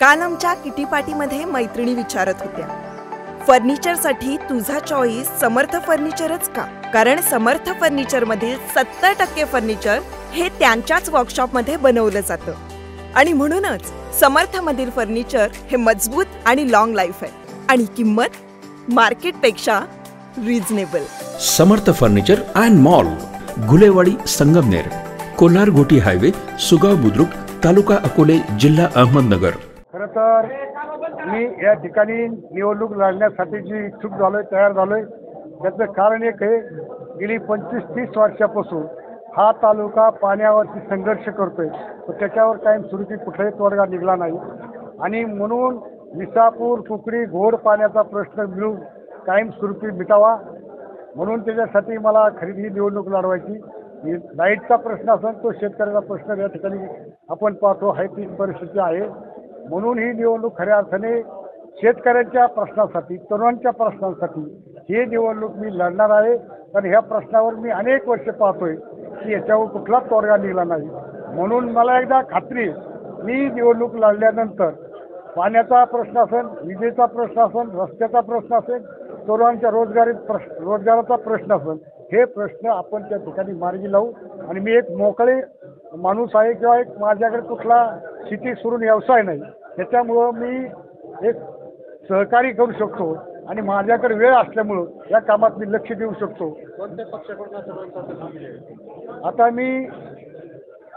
काल आमच्या किटी पार्टीमध्ये मैत्रिणी विचारत होत्या, फर्निचरसाठी तुझा चॉईस समर्थ फर्निचरच का? कारण समर्थ फर्निचर मधील 70% फर्निचर हे त्यांच्याच वर्कशॉपमध्ये बनवलं जातं आणि म्हणूनच समर्थ मधील फर्निचर हे मजबूत आणि लॉंग लाईफ आहे आणि किंमत मार्केटपेक्षा reasonable. Samarth furniture and mall, Gulewadi, Sangamner, Kolhar गोटी हायवे, सुगाव बुद्रुक, तालुका अकोले, जिल्हा अहमदनगर। खरं तर मी या ठिकाणी निवडणूक लढण्यासाठी जी इच्छुक झालोय, तयार झालोय, त्याचं कारण एक आहे, गेली 25-30 वर्षापासून हा तालुका पाण्यावरती संघर्ष करतोय, तर त्याच्यावर कायमस्वरूपी कुठलाही तोडगा निघाला नाही आणि म्हणून विसापूर कुकडी घोड पाण्याचा प्रश्न मिळून कायमस्वरूपी मिटावा म्हणून त्याच्यासाठी मला खरी निवडणूक लढवायची। लाईटचा प्रश्न असेल, तो शेतकऱ्याचा प्रश्न या ठिकाणी आपण पाहतो आहे, ती परिस्थिती आहे। म्हणून ही निवडणूक खऱ्या अर्थाने शेतकऱ्यांच्या प्रश्नासाठी, तरुणांच्या प्रश्नांसाठी ही निवडणूक मी लढणार आहे। कारण ह्या प्रश्नावर मी अनेक वर्ष पाहतोय की याच्यावर कुठलाच तोडगा निघाला नाही, म्हणून मला एकदा खात्री आहे, मी निवडणूक लढल्यानंतर पाण्याचा प्रश्न असेल, विजेचा प्रश्न असेल, रस्त्याचा प्रश्न असेल, तरुणांच्या रोजगाराचा प्रश्न असेल, हे प्रश्न आपण त्या ठिकाणी मार्गी लावू। आणि मी एक मोकळे माणूस आहे किंवा एक माझ्याकडे कुठला शेती सोडून व्यवसाय नाही, त्याच्यामुळं मी एक सहकारी करू शकतो आणि माझ्याकडे वेळ असल्यामुळं या कामात मी लक्ष देऊ शकतो। आता मी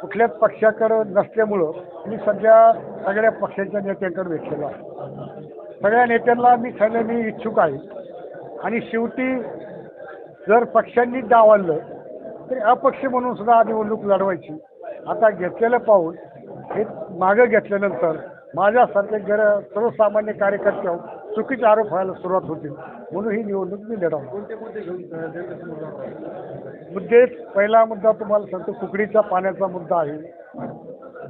कुठल्याच पक्षाकडे नसल्यामुळं मी सध्या सगळ्या पक्षांच्या नेत्यांकडे भेटलेलो आहे। सगळ्या नेत्यांना मी इच्छुक आहे आणि शेवटी जर पक्षांनी डावललं तरी अपक्ष म्हणून सुद्धा निवडणूक लढवायची। आता घेतलेलं पाऊल हे मागं घेतल्यानंतर माझ्यासारखे सर्वसामान्य कार्यकर्त्यावर चुकीचे आरोप व्हायला सुरुवात होतील, म्हणून ही निवडणूक मी लढवणार। मुद्दे, पहिला मुद्दा तुम्हाला सांगतो, कुकडीचा पाण्याचा मुद्दा आहे,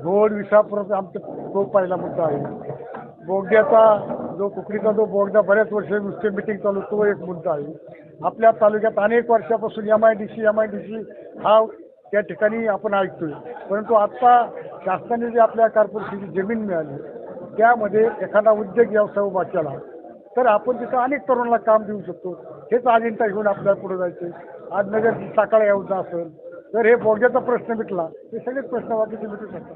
घोड विसापूरचा आमचा तो पहिला मुद्दा आहे, बोगद्याचा जो कुकडीचा जो बोगदा बऱ्याच वर्ष नुसते मिटिंग चालू, तो एक मुद्दा आहे। आपल्या तालुक्यात अनेक वर्षापासून MIDC हा त्या ठिकाणी आपण ऐकतोय, परंतु आता शासनाने जी आपल्या कॉर्पोरेशनची जमीन मिळाली त्यामध्ये एखादा उद्योग व्यवसाय उभा केला तर आपण तिथं अनेक तरुणांना काम देऊ शकतो। हेच अजेंडा घेऊन आपल्याला पुढे जायचे। आज नगर सकाळी योजना असेल तर हे बोगद्याचा प्रश्न मिटला, हे सगळेच प्रश्न वापस मिटू शकतात।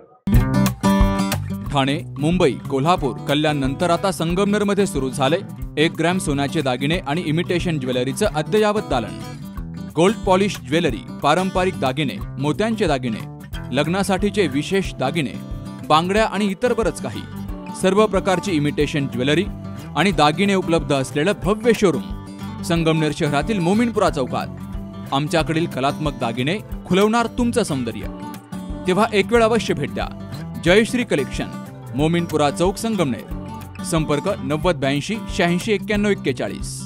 ठाणे, मुंबई, कोल्हापूर, कल्याण नंतर आता संगमनेरमध्ये सुरू झाले 1 ग्रॅम सोन्याचे दागिने आणि इमिटेशन ज्वेलरीचं अद्ययावत दालन। गोल्ड पॉलिश ज्वेलरी, पारंपरिक दागिने, मोत्यांचे दागिने, लग्नासाठीचे विशेष दागिने, बांगड्या आणि इतर बरंच काही, सर्व प्रकारची इमिटेशन ज्वेलरी आणि दागिने उपलब्ध असलेलं भव्य शोरूम संगमनेर शहरातील मोमीनपुरा चौकात। आमच्याकडील कलात्मक दागिने खुलवणार तुमचं सौंदर्य, तेव्हा एक वेळ अवश्य भेट द्या। जयश्री कलेक्शन, मोमीनपुरा चौक, संगमनेर। संपर्क 9082 86 91 41।